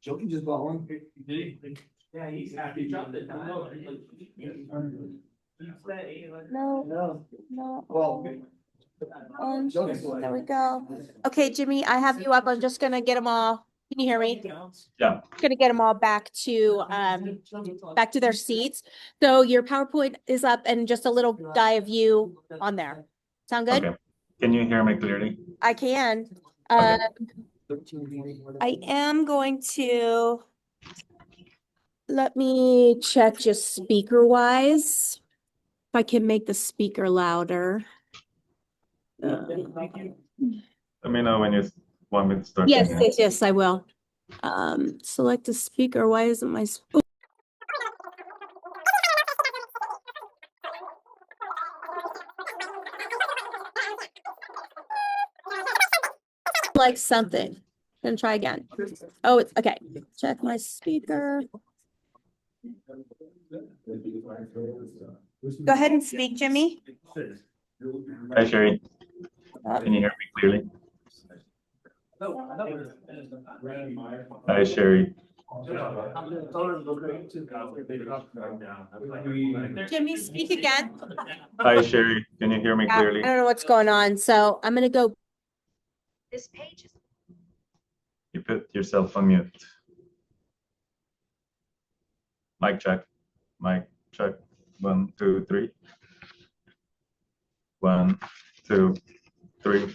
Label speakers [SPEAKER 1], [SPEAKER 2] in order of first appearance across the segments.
[SPEAKER 1] Joey just bought one.
[SPEAKER 2] Yeah, he's happy. Dropped it.
[SPEAKER 3] No, no.
[SPEAKER 1] Well.
[SPEAKER 3] There we go. Okay, Jimmy, I have you up. I'm just gonna get them all. Can you hear me?
[SPEAKER 4] Yeah.
[SPEAKER 3] Gonna get them all back to their seats. So your PowerPoint is up and just a little guy of you on there. Sound good?
[SPEAKER 4] Okay. Can you hear me clearly?
[SPEAKER 3] I can.
[SPEAKER 4] Okay.
[SPEAKER 3] I am going to let me check just speaker wise. If I can make the speaker louder.
[SPEAKER 4] Let me know when you want me to start.
[SPEAKER 3] Yes, I will. Select a speaker. Why isn't my like something? Gonna try again. Oh, it's okay. Check my speaker. Go ahead and speak, Jimmy.
[SPEAKER 4] Hi, Sherry. Can you hear me clearly? Hi, Sherry.
[SPEAKER 3] Jimmy, speak again.
[SPEAKER 4] Hi, Sherry. Can you hear me
[SPEAKER 3] I
[SPEAKER 4] clearly?
[SPEAKER 3] don't know what's going on, so I'm gonna go.
[SPEAKER 5] This page is.
[SPEAKER 4] You put yourself on mute. Mic check. Mic check. 1, 2, 3. 1, 2, 3.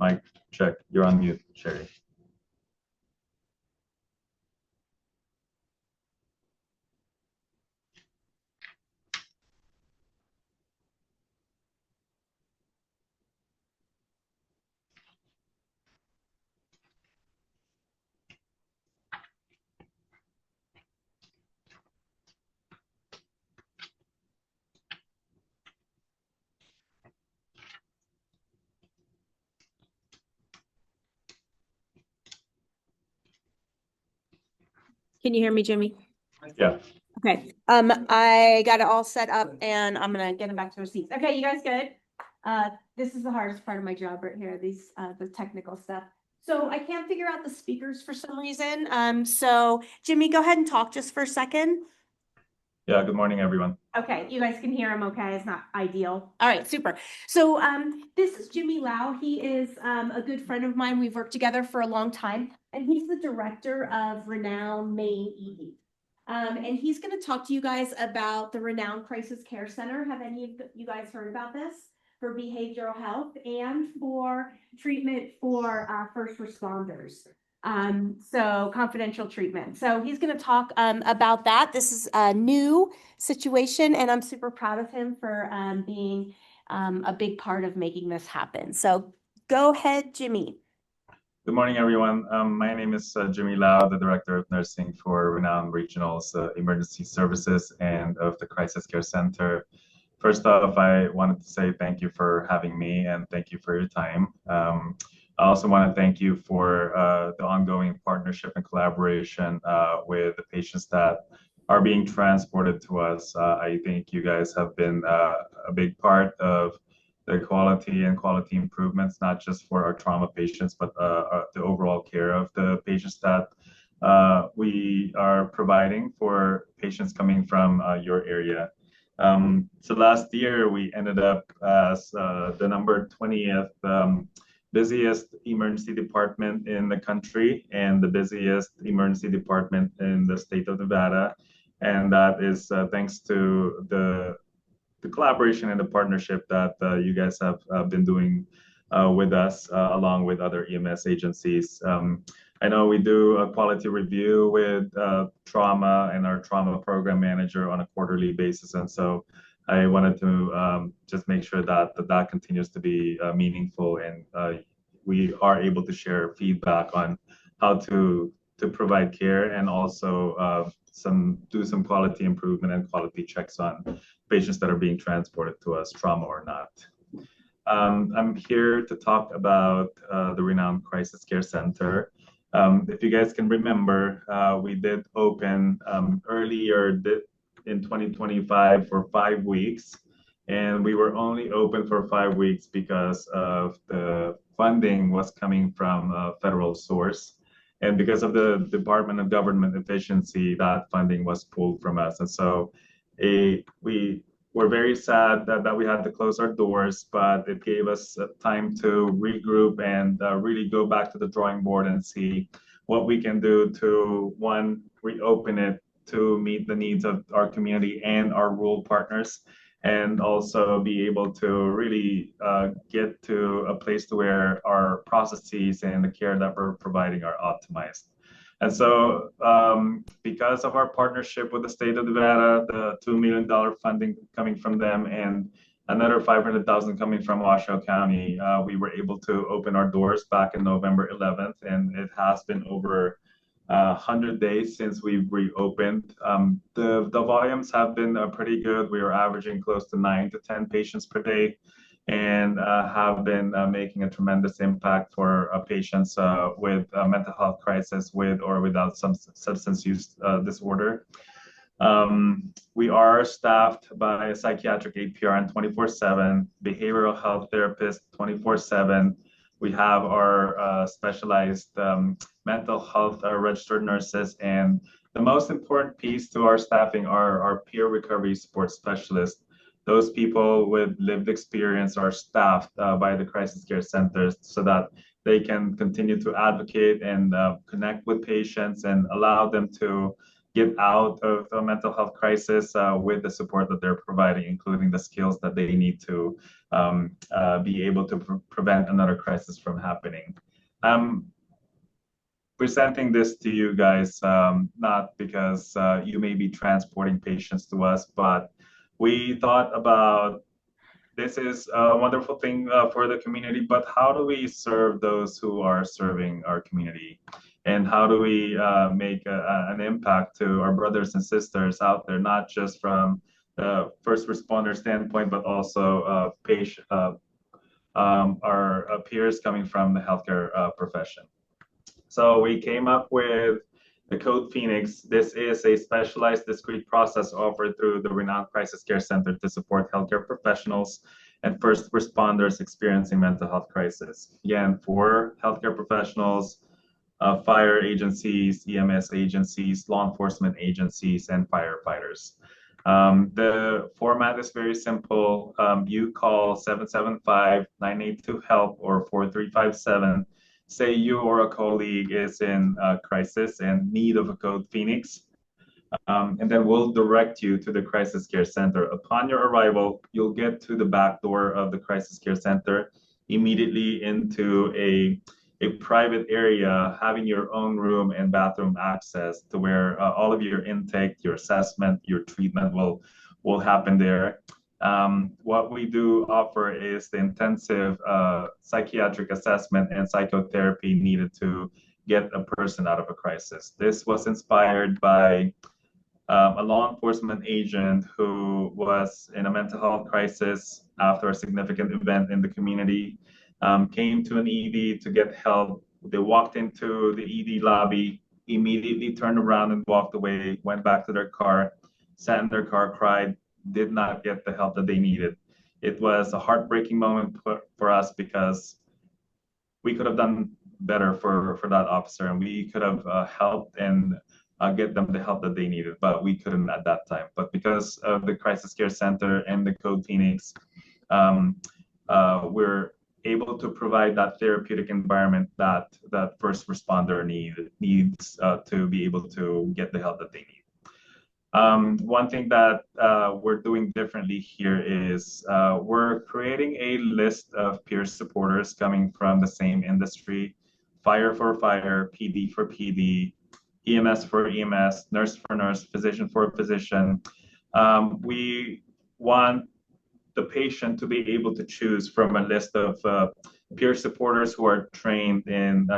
[SPEAKER 4] Mic check. You're on mute, Sherry.
[SPEAKER 3] Can you hear me, Jimmy?
[SPEAKER 4] Yeah.
[SPEAKER 3] Okay. I got it all set up and I'm gonna get them back to their seats. Okay, you guys good? This is the hardest part of my job right here, these the technical stuff. So I can't figure out the speakers for some reason. So Jimmy, go ahead and talk just for a second.
[SPEAKER 4] Yeah, good morning, everyone.
[SPEAKER 3] Okay, you guys can hear him okay. It's not ideal. All right, super. So this is Jimmy Lau. He is a good friend of mine. We've worked together for a long time, and he's the director of Renown Maine ED. And he's going to talk to you guys about the Renown Crisis Care Center. Have any of you guys heard about this? For behavioral health and for treatment for first responders. So confidential treatment. So he's going to talk about that. This is a new situation, and I'm super proud of him for being a big part of making this happen. So go ahead, Jimmy.
[SPEAKER 4] Good morning, everyone. My name is Jimmy Lau, the Director of Nursing for Renown Regional's Emergency Services and of the Crisis Care Center. First off, I wanted to say thank you for having me and thank you for your time. I also want to thank you for the ongoing partnership and collaboration with the patients that are being transported to us. I think you guys have been a big part of the quality improvements, not just for our trauma patients, but the overall care of the patients that we are providing for patients coming from your area. So last year, we ended up as the number 20th busiest emergency department in the country and the busiest emergency department in the state of Nevada. And that is thanks to the collaboration and the partnership that you guys have been doing with us, along with other EMS agencies. I know we do a quality review with trauma and our trauma program manager on a quarterly basis. And so I wanted to just make sure that that continues to be meaningful and we are able to share feedback on how to provide care and also do some quality improvement and quality checks on patients that are being transported to us, trauma or not. I'm here to talk about the Renown Crisis Care Center. If you guys can remember, we did open earlier in 2025 for 5 weeks, and we were only open for 5 weeks because of the funding was coming from a federal source. And because of the Department of Government Efficiency, that funding was pulled from us. And so we were very sad that we had to close our doors, but it gave us time to regroup and really go back to the drawing board and see what we can do to, one, reopen it to meet the needs of our community and our rural partners, and also be able to really get to a place to where our processes and the care that we're providing are optimized. And so because of our partnership with the state of Nevada, the $2 million funding coming from them and another 500,000 coming from Washoe County, we were able to open our doors back in November 11th, and it has been over 100 days since we've reopened. The volumes have been pretty good. We are averaging close to 9 to 10 patients per day, and have been making a tremendous impact for patients with mental health crisis with or without some substance use disorder. We are staffed by a psychiatric APRN 24/7, behavioral health therapist 24/7. We have our specialized mental health registered nurses, and the most important piece to our staffing are our peer recovery support specialists. Those people with lived experience are staffed by the crisis care centers so that they can continue to advocate and connect with patients and allow them to get out of a mental health crisis with the support that they're providing, including the skills that they need to be able to prevent another crisis from happening. Presenting this to you guys, not because you may be transporting patients to us, but we thought about this is a wonderful thing for the community, but how do we serve those who are serving our community? And how do we make an impact to our brothers and sisters out there, not just from the first responder standpoint, but also our peers coming from the healthcare profession. So we came up with the Code Phoenix. This is a specialized discrete process offered through the Renown Crisis Care Center to support healthcare professionals and first responders experiencing mental health crisis. Again, for healthcare professionals, fire agencies, EMS agencies, law enforcement agencies, and firefighters. The format is very simple. You call 775-982-HELP or 4357. Say you or a colleague is in crisis and need of a Code Phoenix, and then we'll direct you to the Crisis Care Center. Upon your arrival, you'll get to the back door of the Crisis Care Center, immediately into a private area, having your own room and bathroom access to where all of your intake, your assessment, your treatment will happen there. What we do offer is the intensive psychiatric assessment and psychotherapy needed to get a person out of a crisis. This was inspired by a law enforcement agent who was in a mental health crisis after a significant event in the community, came to an ED to get help. They walked into the ED lobby, immediately turned around and walked away, went back to their car, sat in their car, cried, did not get the help that they needed. It was a heartbreaking moment for us because we could have done better for that officer, and we could have helped and get them the help that they needed, but we couldn't at that time. But because of the Crisis Care Center and the Code Phoenix, we're able to provide that therapeutic environment that first responder needs to be able to get the help that they need. One thing that we're doing differently here is we're creating a list of peer supporters coming from the same industry: fire for fire, PD for PD, EMS for EMS, nurse for nurse, physician for physician. We want the patient to be able to choose from a list of peer supporters who are trained in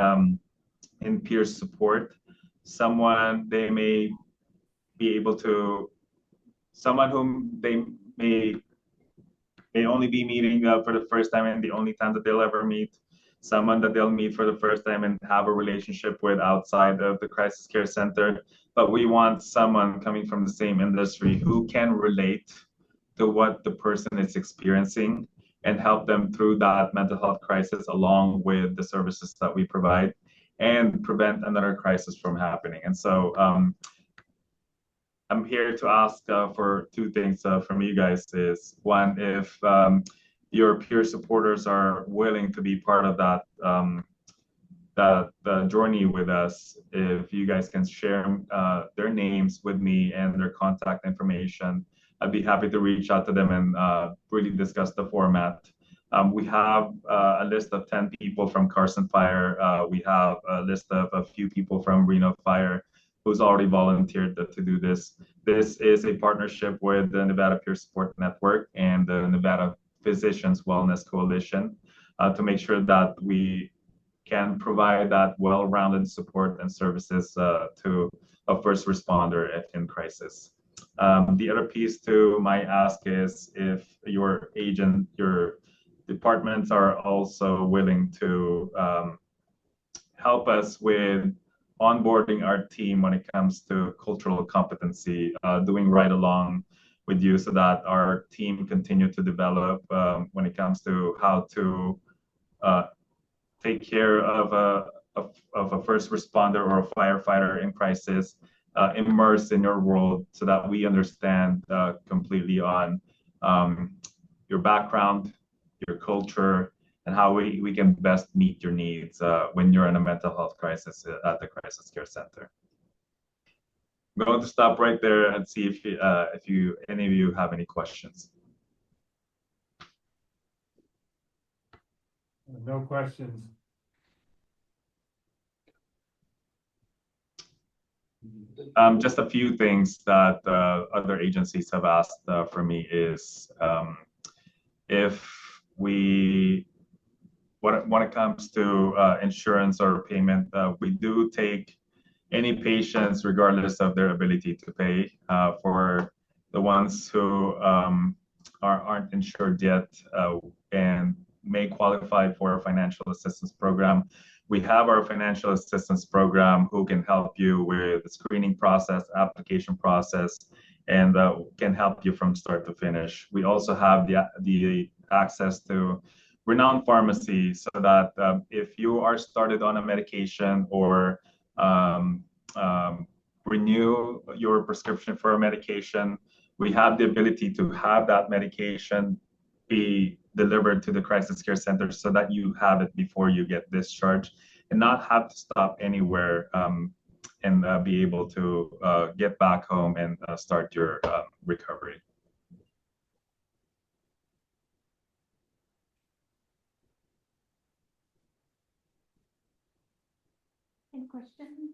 [SPEAKER 4] peer support. Someone they may be able to, someone whom they may only be meeting for the first time and the only time that they'll ever meet, someone that they'll meet for the first time and have a relationship with outside of the Crisis Care Center. But we want someone coming from the same industry who can relate to what the person is experiencing and help them through that mental health crisis along with the services that we provide. and prevent another crisis from happening. And so I'm here to ask for two things from you guys. Is one, if your peer supporters are willing to be part of that the journey with us, if you guys can share their names with me and their contact information, I'd be happy to reach out to them and really discuss the format. We have a list of 10 people from Carson Fire. We have a list of a few people from Reno Fire who's already volunteered to do this. This is a partnership with the Nevada Peer Support Network and the Nevada Physicians Wellness Coalition to make sure that we can provide that well-rounded support and services to a first responder in crisis. The other piece to my ask is if your departments are also willing to help us with onboarding our team when it comes to cultural competency, doing right along with you so that our team continue to develop when it comes to how to take care of a first responder or a firefighter in crisis, immerse in your world so that we understand completely on your background, your culture, and how we can best meet your needs when you're in a mental health crisis at the Crisis Care Center. I'm going to stop right there and see if any of you have any questions.
[SPEAKER 1] No questions.
[SPEAKER 4] Just a few things that other agencies have asked for me is if when it comes to insurance or payment, we do take any patients regardless of their ability to pay. For the ones who aren't insured yet and may qualify for a financial assistance program, we have our financial assistance program who can help you with the screening process, application process, and can help you from start to finish. We also have the access to Renown Pharmacy so that if you are started on a medication or renew your prescription for a medication, we have the ability to have that medication be delivered to the Crisis Care Center so that you have it before you get discharged and not have to stop anywhere and be able to get back home and start your recovery.
[SPEAKER 3] Any questions?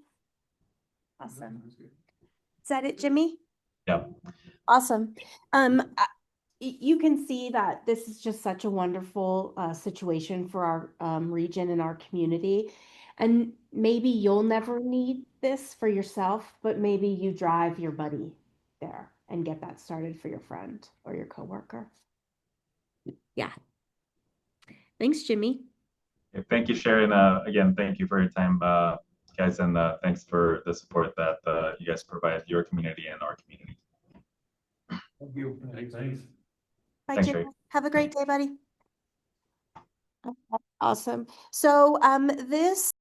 [SPEAKER 3] Awesome. Is that it, Jimmy?
[SPEAKER 4] Yeah.
[SPEAKER 3] Awesome. You can see that this is just such a wonderful situation for our region and our community. And maybe you'll never need this for yourself, but maybe you drive your buddy there and get that started for your friend or your coworker. Yeah. Thanks, Jimmy.
[SPEAKER 4] Thank you, Sharon. Again, thank you for your time, guys, and thanks for the support that you guys provide your community and our community.
[SPEAKER 1] Thank you. Thanks.
[SPEAKER 3] Bye,
[SPEAKER 4] Thanks,
[SPEAKER 3] Jimmy.
[SPEAKER 4] Ray.
[SPEAKER 3] Have a great day, buddy. Okay, awesome. So this